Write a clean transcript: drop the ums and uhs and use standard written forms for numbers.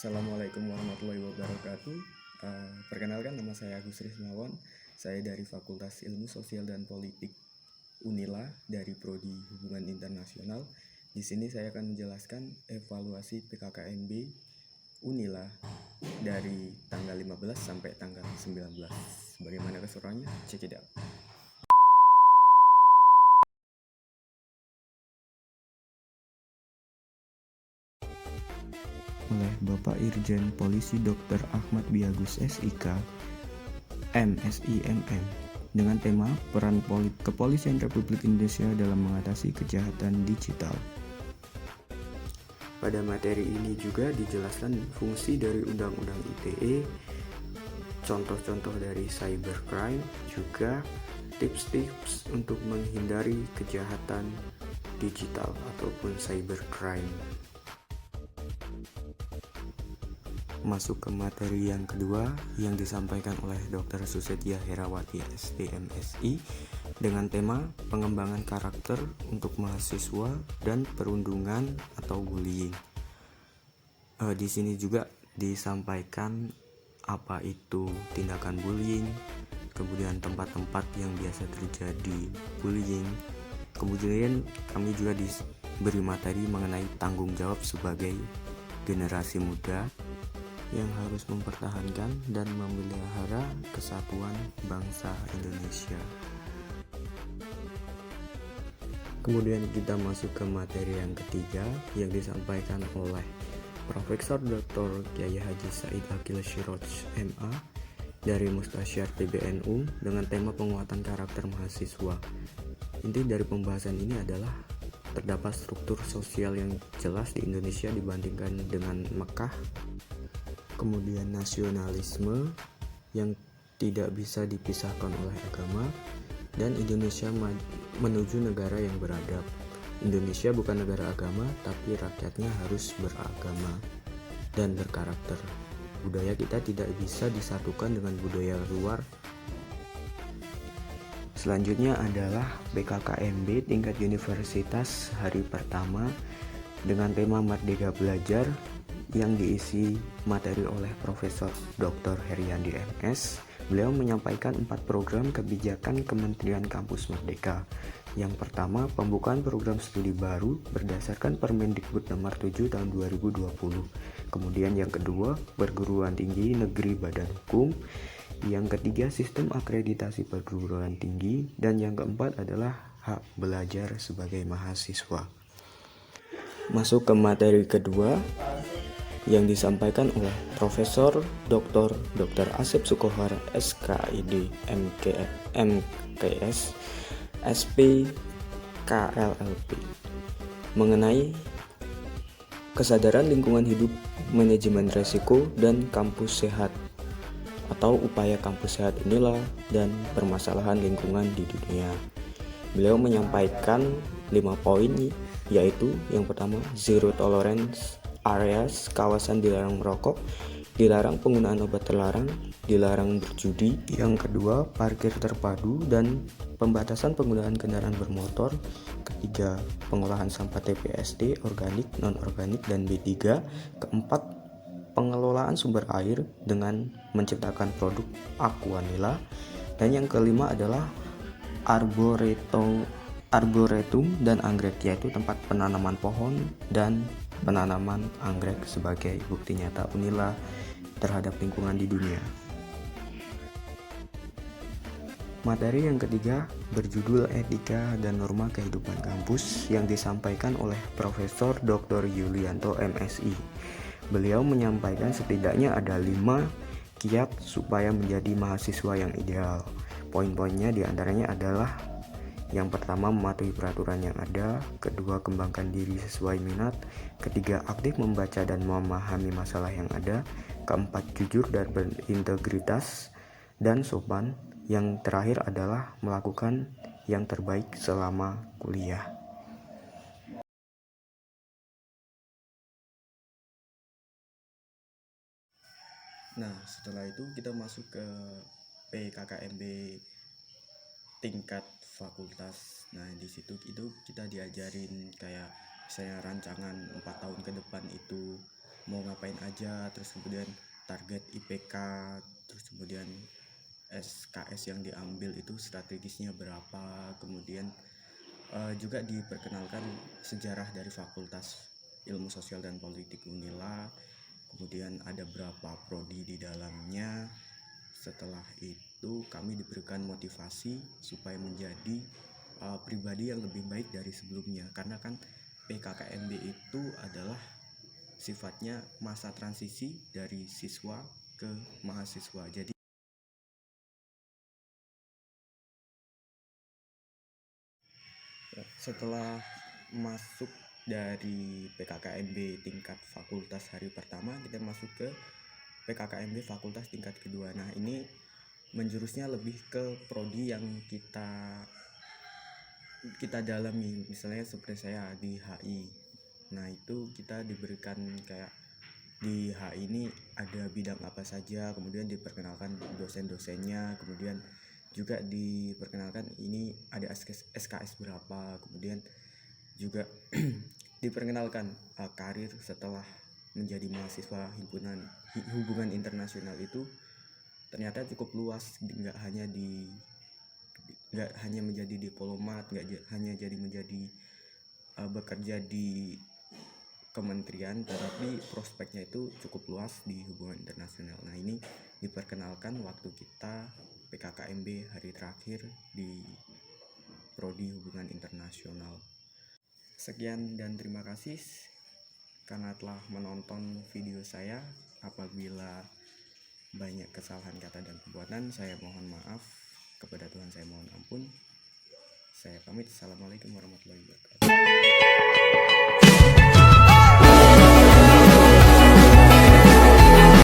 Assalamualaikum warahmatullahi wabarakatuh. Perkenalkan, nama saya Agus Rismawan. Saya dari Fakultas Ilmu Sosial dan Politik Unila dari Prodi Hubungan Internasional. Di sini saya akan menjelaskan evaluasi PKKMB Unila dari tanggal 15 sampai tanggal 19. Bagaimana keseruannya? Check it out. Oleh Bapak Irjen Polisi Dr. Ahmad Biagus SIK, MSIMM, dengan tema Peran Kepolisian Republik Indonesia dalam mengatasi kejahatan digital. Pada materi ini juga dijelaskan fungsi dari Undang-Undang ITE, contoh-contoh dari cybercrime, juga tips-tips untuk menghindari kejahatan digital ataupun cybercrime. Masuk ke materi yang kedua yang disampaikan oleh Dr. Susetia Herawati STMSI dengan tema pengembangan karakter untuk mahasiswa dan perundungan atau bullying. Di sini juga disampaikan apa itu tindakan bullying, kemudian tempat-tempat yang biasa terjadi bullying. Kemudian kami juga diberi materi mengenai tanggung jawab sebagai generasi muda yang harus mempertahankan dan memelihara kesatuan bangsa Indonesia. Kemudian kita masuk ke materi yang ketiga yang disampaikan oleh Profesor Dr. Kiai Haji Said Akil Siroj MA dari Mustasyar PBNU dengan tema penguatan karakter mahasiswa. Inti dari pembahasan ini adalah terdapat struktur sosial yang jelas di Indonesia dibandingkan dengan Mekah. Kemudian nasionalisme yang tidak bisa dipisahkan oleh agama, dan Indonesia menuju negara yang beradab. Indonesia bukan negara agama, tapi rakyatnya harus beragama dan berkarakter. Budaya kita tidak bisa disatukan dengan budaya luar. Selanjutnya adalah PKKMB tingkat universitas hari pertama dengan tema Merdeka Belajar yang diisi materi oleh Profesor Dr. Heriandi MS. Beliau menyampaikan 4 program kebijakan Kementerian Kampus Merdeka. Yang pertama, pembukaan program studi baru berdasarkan Permendikbud nomor 7 tahun 2020. Kemudian yang kedua, perguruan tinggi negeri badan hukum. Yang ketiga, sistem akreditasi perguruan tinggi. Dan yang keempat adalah hak belajar sebagai mahasiswa. Masuk ke materi kedua yang disampaikan oleh Profesor Dr. Asep Sukohar SKID MKS SP KLLP mengenai kesadaran lingkungan hidup, manajemen resiko, dan kampus sehat atau upaya kampus sehat inilah dan permasalahan lingkungan di dunia. Beliau menyampaikan 5 poin, yaitu yang pertama, zero tolerance areas, kawasan dilarang merokok, dilarang penggunaan obat terlarang, dilarang berjudi. Yang kedua, parkir terpadu dan pembatasan penggunaan kendaraan bermotor. Ketiga, pengolahan sampah TPSD, organik, non-organik, dan B3. Keempat, pengelolaan sumber air dengan menciptakan produk Aquanila. Dan yang kelima adalah arboretum dan anggrek, yaitu tempat penanaman pohon dan penanaman anggrek sebagai bukti nyata Unila terhadap lingkungan di dunia. Materi yang ketiga berjudul Etika dan Norma Kehidupan Kampus yang disampaikan oleh Profesor Dr. Yulianto MSI. Beliau menyampaikan setidaknya ada 5 kiat supaya menjadi mahasiswa yang ideal. Poin-poinnya diantaranya adalah yang pertama, mematuhi peraturan yang ada. Kedua, kembangkan diri sesuai minat. Ketiga, aktif membaca dan memahami masalah yang ada. Keempat, jujur dan berintegritas dan sopan. Yang terakhir adalah melakukan yang terbaik selama kuliah. Nah, setelah itu kita masuk ke PKKMB tingkat fakultas. Nah, di situ itu kita diajarin kayak misalnya rancangan 4 tahun ke depan itu mau ngapain aja, terus kemudian target IPK, terus kemudian SKS yang diambil itu strategisnya berapa, kemudian juga diperkenalkan sejarah dari Fakultas Ilmu Sosial dan Politik Unila, kemudian ada berapa prodi di dalamnya. Setelah itu kami diberikan motivasi supaya menjadi pribadi yang lebih baik dari sebelumnya, karena kan PKKMB itu adalah sifatnya masa transisi dari siswa ke mahasiswa. Jadi setelah masuk dari PKKMB tingkat fakultas hari pertama, kita masuk ke PKKMB fakultas tingkat kedua. Nah, ini menjurusnya lebih ke prodi yang kita dalami. Misalnya seperti saya di HI. Nah, itu kita diberikan kayak di HI ini ada bidang apa saja, kemudian diperkenalkan dosen-dosennya, kemudian juga diperkenalkan ini ada SKS berapa, kemudian juga diperkenalkan karir setelah menjadi mahasiswa hubungan internasional itu ternyata cukup luas, nggak hanya menjadi diplomat, nggak hanya jadi menjadi bekerja di kementerian, tetapi prospeknya itu cukup luas di hubungan internasional. Nah, ini diperkenalkan waktu kita PKKMB hari terakhir di prodi hubungan internasional. Sekian dan terima kasih karena telah menonton video saya. Apabila banyak kesalahan kata dan perbuatan, saya mohon maaf. Kepada Tuhan saya mohon ampun. Saya pamit. Assalamualaikum warahmatullahi wabarakatuh.